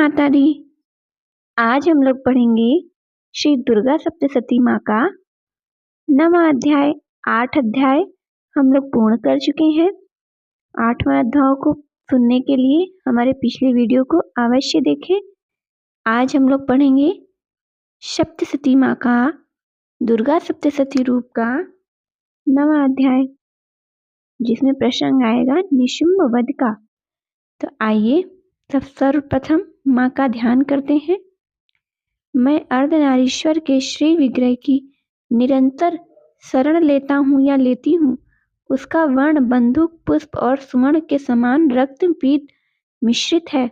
माता दी। आज हम लोग पढ़ेंगे श्री दुर्गा सप्तशती माँ का नवा अध्याय। 8 अध्याय हम लोग पूर्ण कर चुके हैं। 8वां अध्याय को सुनने के लिए हमारे पिछले वीडियो को अवश्य देखें। आज हम लोग पढ़ेंगे सप्तशती माँ का दुर्गा सप्तशती रूप का नवा अध्याय, जिसमें प्रसंग आएगा निशुंभ वध का। तो आइए सब सर्वप्रथम माँ का ध्यान करते हैं। मैं अर्धनारीश्वर के श्री विग्रह की निरंतर शरण लेता हूँ या लेती हूँ। उसका वर्ण बंदूक पुष्प और सुवर्ण के समान रक्त पीत मिश्रित है।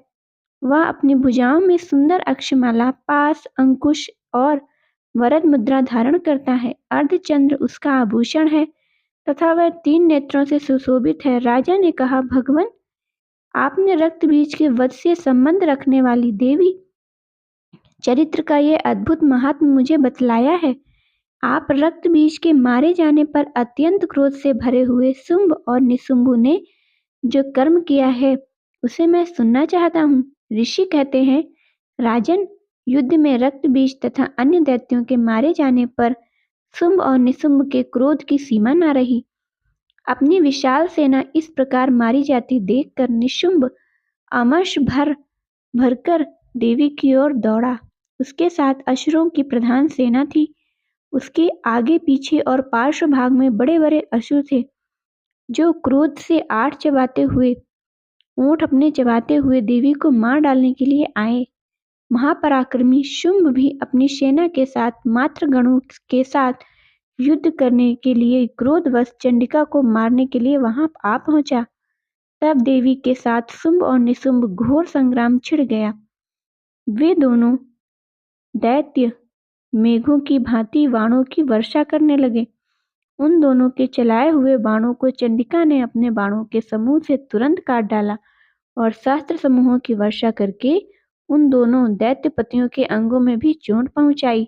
वह अपनी भुजाओं में सुंदर अक्षमाला, पास, अंकुश और वरद मुद्रा धारण करता है। अर्धचंद्र उसका आभूषण है तथा वह 3 नेत्रों से सुशोभित है। राजा ने कहा, भगवान, आपने रक्त बीज के वध से संबंध रखने वाली देवी चरित्र का यह अद्भुत महात्म मुझे बतलाया है। आप रक्त बीज के मारे जाने पर अत्यंत क्रोध से भरे हुए शुंभ और निशुंभ ने जो कर्म किया है उसे मैं सुनना चाहता हूँ। ऋषि कहते हैं, राजन, युद्ध में रक्त बीज तथा अन्य दैत्यों के मारे जाने पर शुंभ और निशुंभ के क्रोध की सीमा न रही। अपनी विशाल सेना इस प्रकार मारी जाती देखकर निशुंभ अमर्ष भरकर देवी की ओर दौड़ा। उसके साथ असुरों की प्रधान सेना थी। उसके आगे पीछे और पार्श्व भाग में बड़े बड़े असुर थे, जो क्रोध से ऊंट अपने चबाते हुए देवी को मार डालने के लिए आए। महापराक्रमी शुंभ भी अपनी सेना के साथ मात्र गणों के साथ युद्ध करने के लिए क्रोधवश चंडिका को मारने के लिए वहां आ पहुंचा। तब देवी के साथ शुंभ और निशुंभ घोर संग्राम छिड़ गया। वे दोनों दैत्य मेघों की भांति बाणों की वर्षा करने लगे। उन दोनों के चलाए हुए बाणों को चंडिका ने अपने बाणों के समूह से तुरंत काट डाला और सहस्त्र समूहों की वर्षा करके उन दोनों दैत्यपतियों के अंगों में भी चोट पहुंचाई।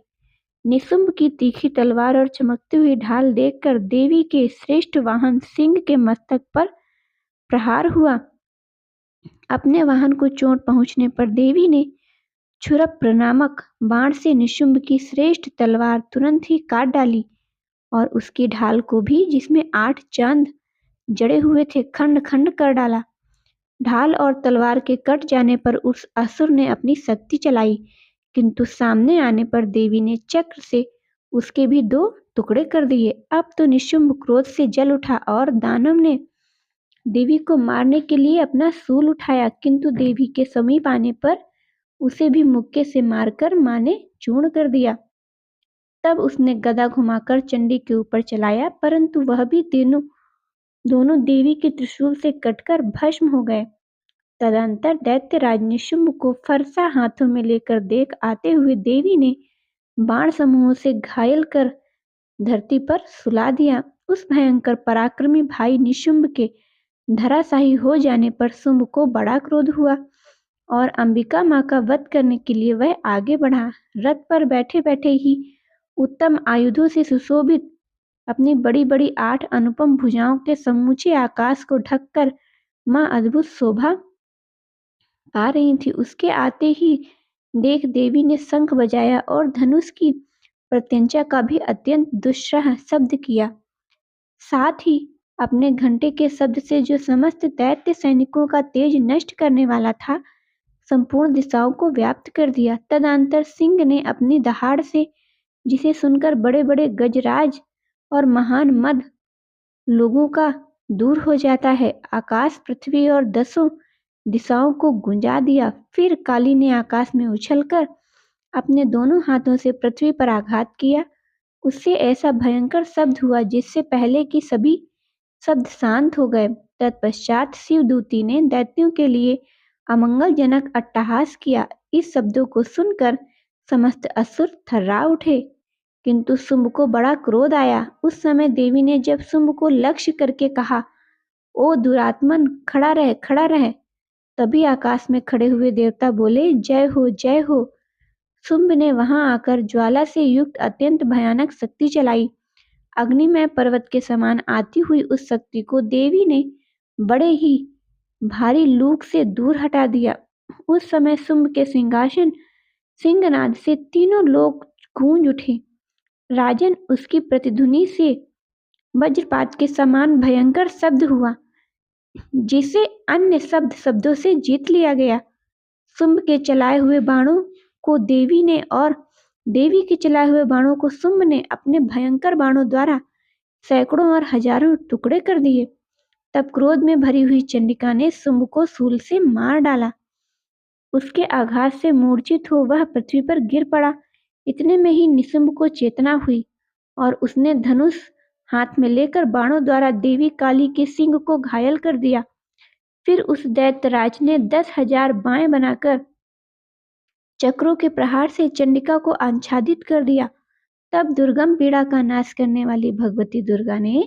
निशुंभ की तीखी तलवार और चमकती हुई ढाल देखकर देवी के श्रेष्ठ वाहन सिंह के मस्तक पर प्रहार हुआ। अपने वाहन को चोट पहुंचने पर देवी ने क्षुरप्र नामक बाण से निशुंभ की श्रेष्ठ तलवार तुरंत ही काट डाली और उसकी ढाल को भी, जिसमें 8 चांद जड़े हुए थे, खंड खंड कर डाला। ढाल और तलवार के कट जाने पर उस असुर ने अपनी शक्ति चलाई, किंतु सामने आने पर देवी ने चक्र से उसके भी 2 टुकड़े कर दिए। अब तो निशुंभ क्रोध से जल उठा और दानव ने देवी को मारने के लिए अपना शूल उठाया, किंतु देवी के समीप आने पर उसे भी मुक्के से मारकर मां ने चूर्ण कर दिया। तब उसने गदा घुमाकर चंडी के ऊपर चलाया, परंतु वह भी दोनों देवी के त्रिशूल से कटकर भस्म हो गए। तदंतर दैत्यराज निशुंभ को फरसा हाथों में लेकर देख आते हुए देवी ने बाण समूहों से घायल कर धरती पर सुला दिया। उस भयंकर पराक्रमी भाई निशुंभ के धराशायी हो जाने पर शुंभ को बड़ा क्रोध हुआ और अंबिका मां का वध करने के लिए वह आगे बढ़ा। रथ पर बैठे बैठे ही उत्तम आयुधों से सुशोभित अपनी बड़ी बड़ी 8 अनुपम भुजाओं के समूचे आकाश को ढककर मां अद्भुत शोभा पा रही थी। उसके आते ही देख देवी ने शंख बजाया और धनुष की प्रत्यंचा का भी अत्यंत दुस्सह शब्द किया। साथ ही अपने घंटे के शब्द से जो समस्त दैत्य सैनिकों का तेज नष्ट करने वाला था, संपूर्ण दिशाओं को व्याप्त कर दिया। तदंतर सिंह ने अपनी दहाड़ से, जिसे सुनकर बड़े बड़े गजराज और महान मद लोगों का दूर हो जाता है, आकाश, पृथ्वी और 10 दिशाओं को गुंजा दिया। फिर काली ने आकाश में उछलकर अपने दोनों हाथों से पृथ्वी पर आघात किया। उससे ऐसा भयंकर शब्द हुआ जिससे पहले की सभी शब्द शांत हो गए। तत्पश्चात शिवदूती ने दैत्यों के लिए अमंगलजनक अट्टहास किया। इस शब्दों को सुनकर समस्त असुर थर्रा उठे, किंतु शुंभ को बड़ा क्रोध आया। उस समय देवी ने जब शुंभ को लक्ष्य करके कहा, ओ दुरात्मन, खड़ा रह, खड़ा रह, तभी आकाश में खड़े हुए देवता बोले, जय हो, जय हो। शुंभ ने वहां आकर ज्वाला से युक्त अत्यंत भयानक शक्ति चलाई। अग्निमय पर्वत के समान आती हुई उस शक्ति को देवी ने बड़े ही भारी लूक से दूर हटा दिया। उस समय शुंभ के सिंहासन सिंहनाद से तीनों लोग गूंज उठे। राजन, उसकी प्रतिध्वनि से वज्रपात के समान भयंकर शब्द हुआ, जिसे अन्य शब्दों से जीत लिया गया। शुंभ के चलाए हुए बाणों को देवी ने और देवी के चलाए हुए बाणों को शुंभ ने अपने भयंकर बाणों द्वारा सैकड़ों और हजारों टुकड़े कर दिए। तब क्रोध में भरी हुई चंडिका ने शुंभ को शूल से मार डाला। उसके आघात से मूर्छित हो वह पृथ्वी पर गिर पड़ा। इतने में ही निशुंभ को चेतना हुई और उसने धनुष हाथ में लेकर बाणों द्वारा देवी काली के सिंह को घायल कर दिया। फिर उस दैत्यराज ने 10,000 बाएं बनाकर चक्रों के प्रहार से चंडिका को आच्छादित कर दिया। तब दुर्गम पीड़ा का नाश करने वाली भगवती दुर्गा ने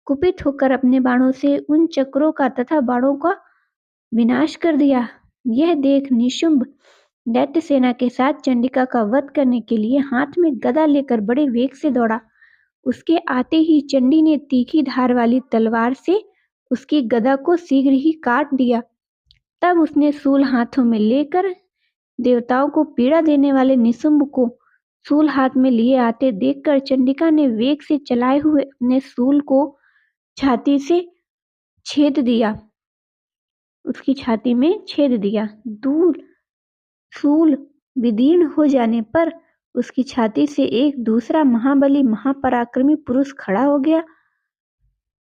कुपित होकर अपने बाणों से उन चक्रों का तथा बाणों का विनाश कर दिया। यह देख निशुंभ दैत्य सेना के साथ चंडिका का वध करने के लिए हाथ में गदा लेकर बड़े वेग से दौड़ा। उसके आते ही चंडी ने तीखी धार वाली तलवार से उसकी गदा को शीघ्र ही काट दिया। तब उसने शूल हाथों में लेकर देवताओं को पीड़ा देने वाले निशुंभ को शूल हाथ में लिए आते देखकर चंडिका ने वेग से चलाए हुए अपने शूल को छाती से छेद दिया, उसकी छाती में छेद दिया। दूर शूल विदीर्ण हो जाने पर उसकी छाती से एक दूसरा महाबली महापराक्रमी पुरुष खड़ा हो गया।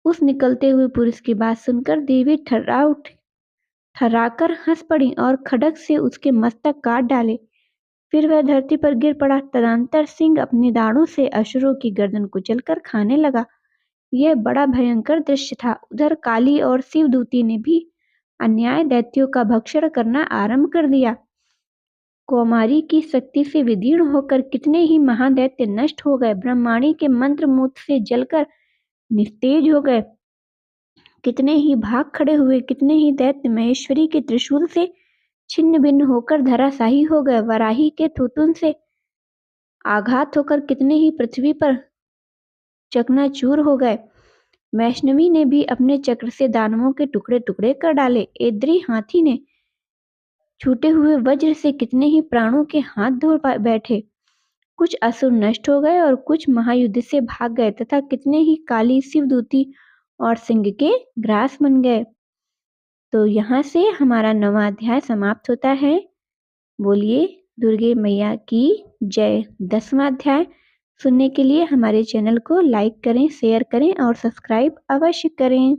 उस निकलते हुए पुरुष की बात सुनकर देवी थर्राकर हंस पड़ी और खड्ग से उसके मस्तक काट डाले। फिर वह धरती पर गिर पड़ा। तदंतर सिंह अपनी दाढ़ों से असुरों की गर्दन कुचलकर खाने लगा। यह बड़ा भयंकर दृश्य था। उधर काली और शिवदूती ने भी अन्याय दैत्यों का भक्षण करना आरंभ कर दिया। कौमारी की शक्ति से विदीर्ण होकर कितने ही महादैत्य नष्ट हो गए। ब्रह्माणी के मंत्र मूत्र से जलकर निस्तेज हो गए। कितने ही भाग खड़े हुए। कितने ही दैत्य महेश्वरी के त्रिशूल से छिन्न भिन्न होकर धराशायी हो गए। वराही के थूथुन से आघात होकर कितने ही पृथ्वी पर चकनाचूर हो गए। वैष्णवी ने भी अपने चक्र से दानवों के टुकड़े टुकड़े कर डाले। एद्री हाथी ने छूटे हुए वज्र से कितने ही प्राणों के हाथ धो बैठे। कुछ असुर नष्ट हो गए और कुछ महायुद्ध से भाग गए तथा कितने ही काली शिवदूती और सिंह के ग्रास बन गए। तो यहाँ से हमारा 9वां अध्याय समाप्त होता है। बोलिए दुर्गे मैया की जय। 10वां अध्याय सुनने के लिए हमारे चैनल को लाइक करें, शेयर करें और सब्सक्राइब अवश्य करें।